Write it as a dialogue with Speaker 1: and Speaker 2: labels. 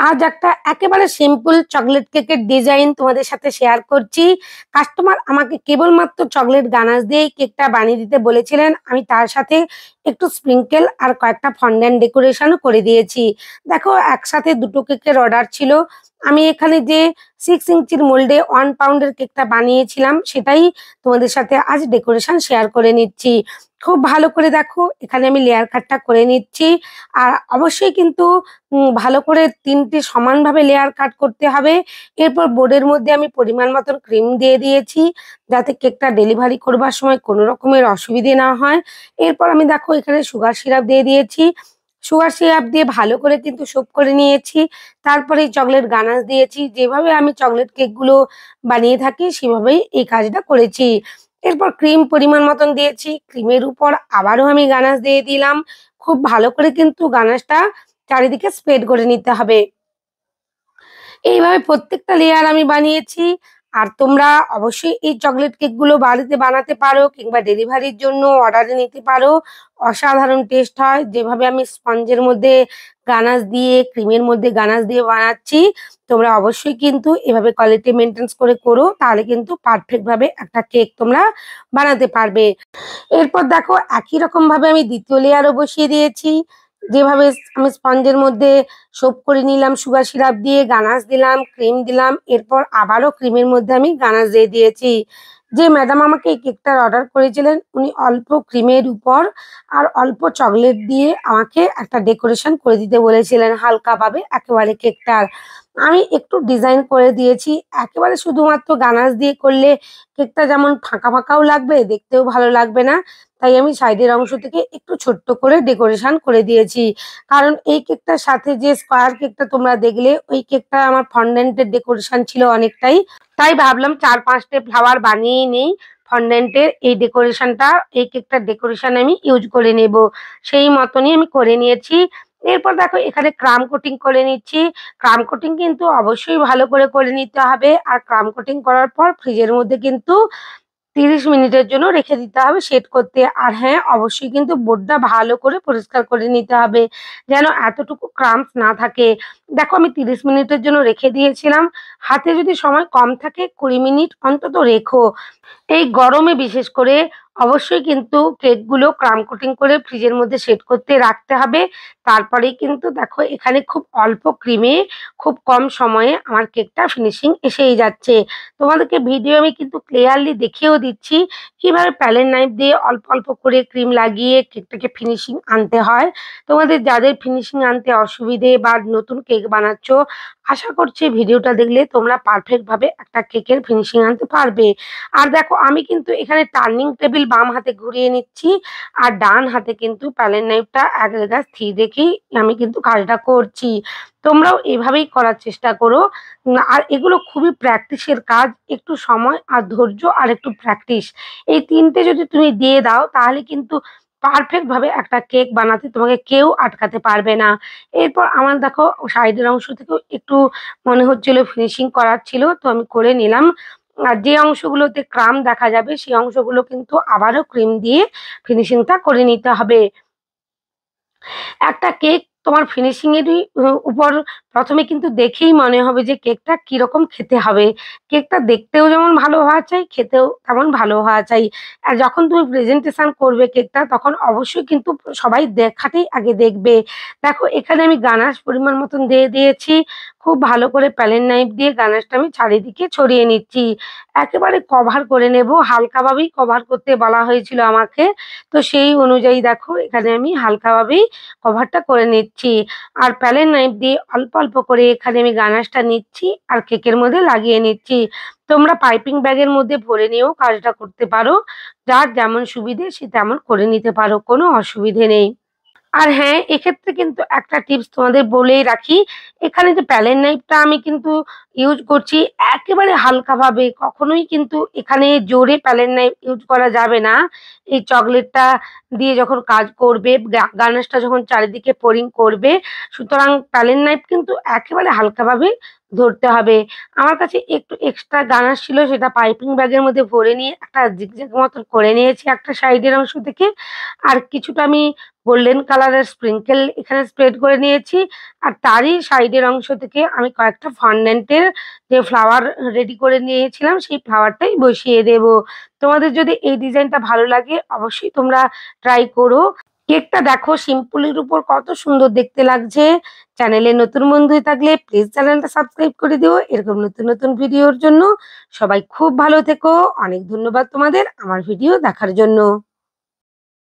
Speaker 1: আজ একটা একেবারে সিম্পল চকলেট কেকের ডিজাইন তোমাদের সাথে শেয়ার করছি। কাস্টমার আমাকে কেবলমাত্র চকলেট গানাশ দিয়েই কেকটা বানিয়ে দিতে বলেছিলেন। আমি তার সাথে একটু স্প্রিঙ্কেল আর কয়েকটা ফন্ডেন্ট ডেকোরেশনও করে দিয়েছি। দেখো, একসাথে দুটো কেকের অর্ডার ছিল। আমি এখানে যে 6 ইঞ্চির মোল্ডে 1 পাউন্ডের কেকটা বানিয়েছিলাম সেটাই তোমাদের সাথে আজ ডেকোরেশন শেয়ার করে নিচ্ছি। খুব ভালো করে দেখো, এখানে আমি লেয়ার কাটটা করে নিচ্ছি। আর অবশ্যই কিন্তু ভালো করে ৩টে সমানভাবে লেয়ার কাট করতে হবে। এরপর বোর্ডের মধ্যে আমি পরিমাণ মতন ক্রিম দিয়ে দিয়েছি, যাতে কেকটা ডেলিভারি করবার সময় কোনো রকমের অসুবিধে না হয়। এরপর আমি দেখো এখানে সুগার সিরাপ দিয়ে দিয়েছি। সুগার সিরাপ দিয়ে ভালো করে কিন্তু সোপ করে নিয়েছি। তারপরে চকলেট গানাশ দিয়েছি। যেভাবে আমি চকলেট কেকগুলো বানিয়ে থাকি সেভাবেই এই কাজটা করেছি। এরপর ক্রিম পরিমাণ মতন দিয়েছি। ক্রিমের উপর আবারও আমি গানাশ দিয়ে দিলাম। খুব ভালো করে কিন্তু গানাশটা চারিদিকে স্প্রেড করে নিতে হবে। এইভাবে প্রত্যেকটা লেয়ার আমি বানিয়েছি। আর তোমরা অবশ্যই এই চকলেট কেকগুলো বাড়িতে বানাতে পারো কিংবা ডেলিভারির জন্য অর্ডারে নিতে পারো। অসাধারণ টেস্ট হয়। যেভাবে আমি স্পঞ্জের মধ্যে গানাশ দিয়ে, ক্রিমের মধ্যে গানাশ দিয়ে বানাচ্ছি, তোমরা অবশ্যই কিন্তু এভাবে কোয়ালিটি মেইনটেইন করে করো। তাহলে কিন্তু পারফেক্ট ভাবে একটা কেক তোমরা বানাতে পারবে। এরপর দেখো একই রকমভাবে আমি দ্বিতীয় লেয়ারও বসিয়ে দিয়েছি। যেভাবে আমি স্পঞ্জের মধ্যে সোপ করে নিলাম সুগার সিরাপ দিয়ে, গানাশ দিলাম, ক্রিম দিলাম। এরপর আবারও ক্রিমের মধ্যে আমি গানাশ দিয়ে দিয়েছি। যে ম্যাডাম আমাকে এই কেকটার অর্ডার করেছিলেন, উনি অল্প ক্রিমের উপর আর অল্প চকলেট দিয়ে আমাকে একটা ডেকোরেশন করে দিতে বলেছিলেন হালকাভাবে একেবারে কেকটার। আমি একটু ডিজাইন করে দিয়েছি। একেবারে শুধুমাত্র গানাশ দিয়ে করলে কেকটা যেমন ফাঁকা ফাঁকাও লাগবে, দেখতেও ভালো লাগবে না। তাই আমি সাইডের অংশ থেকে একটু ছোট্ট করে ডেকোরেশন করে দিয়েছি। কারণ এই কেকটার সাথে যে স্কোয়ার কেকটা তোমরা দেখলে, ওই কেকটা আমার ফন্ডেন্টের ডেকোরেশন ছিল অনেকটাই। তাই ভাবলাম 4-5টে ফ্লাওয়ার বানিয়েই নেই। ফন্ডেন্টের এই ডেকোরেশনটা, এই কেকটার ডেকোরেশন আমি ইউজ করে নেব। সেই মতনই আমি করে নিয়েছি। এরপর দেখো এখানে ক্রাম কোটিং করে নিচ্ছি। ক্রাম কোটিং কিন্তু অবশ্যই ভালো করে নিতে হবে। আর ক্রাম কোটিং করার পর ফ্রিজের মধ্যে কিন্তু ৩০ মিনিটের জন্য রেখে দিতে হবে সেট করতে। আর হ্যাঁ, অবশ্যই কিন্তু বোর্ডটা ভালো করে পরিষ্কার করে নিতে হবে, যেন এতটুকু ক্রাম্পস না থাকে। দেখো আমি ৩০ মিনিটের জন্য রেখে দিয়েছিলাম। হাতে যদি সময় কম থাকে ২০ মিনিট অন্তত রেখো। এই গরমে বিশেষ করে অবশ্যই কিন্তু কেকগুলো ক্রাম কোটিং করে ফ্রিজের মধ্যে সেট করতে রাখতে হবে। তারপরেই কিন্তু দেখো এখানে খুব অল্প ক্রিমে খুব কম সময়ে আমার কেকটা ফিনিশিং এসেই যাচ্ছে। তোমাদেরকে ভিডিও আমি কিন্তু ক্লিয়ারলি দেখিয়েও দিচ্ছি কিভাবে প্যালেট নাইফ দিয়ে অল্প অল্প করে ক্রিম লাগিয়ে কেকটাকে ফিনিশিং আনতে হয়। তোমাদের যাদের ফিনিশিং আনতে অসুবিধে বা নতুন কেক বানাচ্ছ, আশা করছি ভিডিওটা দেখলে তোমরা পারফেক্ট ভাবে একটা কেকের ফিনিশিং আনতে পারবে। আর দেখো আমি কিন্তু এখানে টার্নিং টেবিল বাম হাতে ঘুরিয়ে নিচ্ছি, আর ডান হাতে কিন্তু প্যালেট নাইফটা এক জায়গায় স্থির রেখেই আমি কিন্তু কাজটা করছি। তোমরাও এভাবেই করার চেষ্টা করো। আর এগুলো খুবই প্র্যাকটিসের কাজ। একটু সময় আর ধৈর্য আর একটু প্র্যাকটিস, এই ৩টে যদি তুমি দিয়ে দাও তাহলে কিন্তু পারফেক্ট ভাবে একটা কেক বানাতে তোমাকে কেউ আটকাতে পারবে না। এরপর আমার দেখো সাইডের অংশ থেকেও একটু মনে হচ্ছিল ফিনিশিং করার ছিল, তো আমি করে নিলাম। আর যে অংশগুলোতে ক্রাম দেখা যাবে সেই অংশগুলো কিন্তু আবারও ক্রিম দিয়ে ফিনিশিংটা করে নিতে হবে। একটা কেক তোমার ফিনিশিং এরই উপর প্রথমে কিন্তু দেখেই মনে হবে যে কেকটা কিরকম খেতে হবে। কেকটা দেখতেও যেমন ভালো হওয়া চাই, খেতেও তেমন ভালো হওয়া চাই। আর যখন তুমি প্রেজেন্টেশন করবে কেকটা, তখন অবশ্যই কিন্তু সবাই দেখাতেই আগে দেখবে। দেখো এখানে আমি গানাশ পরিমাণ মতন দিয়ে দিয়েছি। খুব ভালো করে প্যালেট নাইফ দিয়ে গানাশটা আমি চারিদিকে ছড়িয়ে নিচ্ছি। একেবারে কভার করে নেব, হালকাভাবেই কভার করতে বলা হয়েছিল আমাকে। তো সেই অনুযায়ী দেখো এখানে আমি হালকাভাবেই কভারটা করে নিচ্ছি। আর প্যালেট নাইফ দিয়ে অল্প অল্প করে এখানে আমি গানাশটা নিচ্ছি আর কেকের মধ্যে লাগিয়ে নিচ্ছি। তোমরা পাইপিং ব্যাগের মধ্যে ভরে নিয়েও কাজটা করতে পারো। যার যেমন সুবিধে সে তেমন করে নিতে পারো, কোনো অসুবিধে নেই। আর হ্যাঁ, এক্ষেত্রে কিন্তু একটা টিপস তোমাদের বলেই রাখি। এখানে যে প্যালেট নাইফটা আমি কিন্তু ইউজ করছি একেবারে হালকাভাবে। কখনোই কিন্তু এখানে জোরে প্যালেট নাইফ ইউজ করা যাবে না। এই চকলেটটা দিয়ে যখন কাজ করবে, গার্নিশটা যখন চারিদিকে পোরিং করবে, সুতরাং প্যালেট নাইফ কিন্তু একেবারে হালকাভাবে ধরতে হবে। আমার কাছে একটু এক্সট্রা গানাশ ছিল, সেটা পাইপিং ব্যাগের মধ্যে ভরে নিয়ে একটা জিগজ্যাগ মতন করে নিয়েছি একটা সাইডের অংশ থেকে। আর কিছুটা আমি গোল্ডেন কালারের স্প্রিংকেল এখানে স্প্রেড করে নিয়েছি। আর তারই সাইডের অংশ থেকে আমি কয়েকটা ফন্ড্যান্টের যে ফ্লাওয়ার রেডি করে নিয়েছিলাম, সেই ফ্লাওয়ারটাই বসিয়ে দেব। তোমাদের যদি এই ডিজাইনটা ভালো লাগে অবশ্যই তোমরা ট্রাই করো। কেকটা দেখো সিম্পলের উপর কত সুন্দর দেখতে লাগছে। চ্যানেলে নতুন বন্ধু হয়ে থাকলে প্লিজ চ্যানেলটা সাবস্ক্রাইব করে দিও এরকম নতুন নতুন ভিডিওর জন্য। সবাই খুব ভালো থেকো। অনেক ধন্যবাদ তোমাদের আমার ভিডিও দেখার জন্য।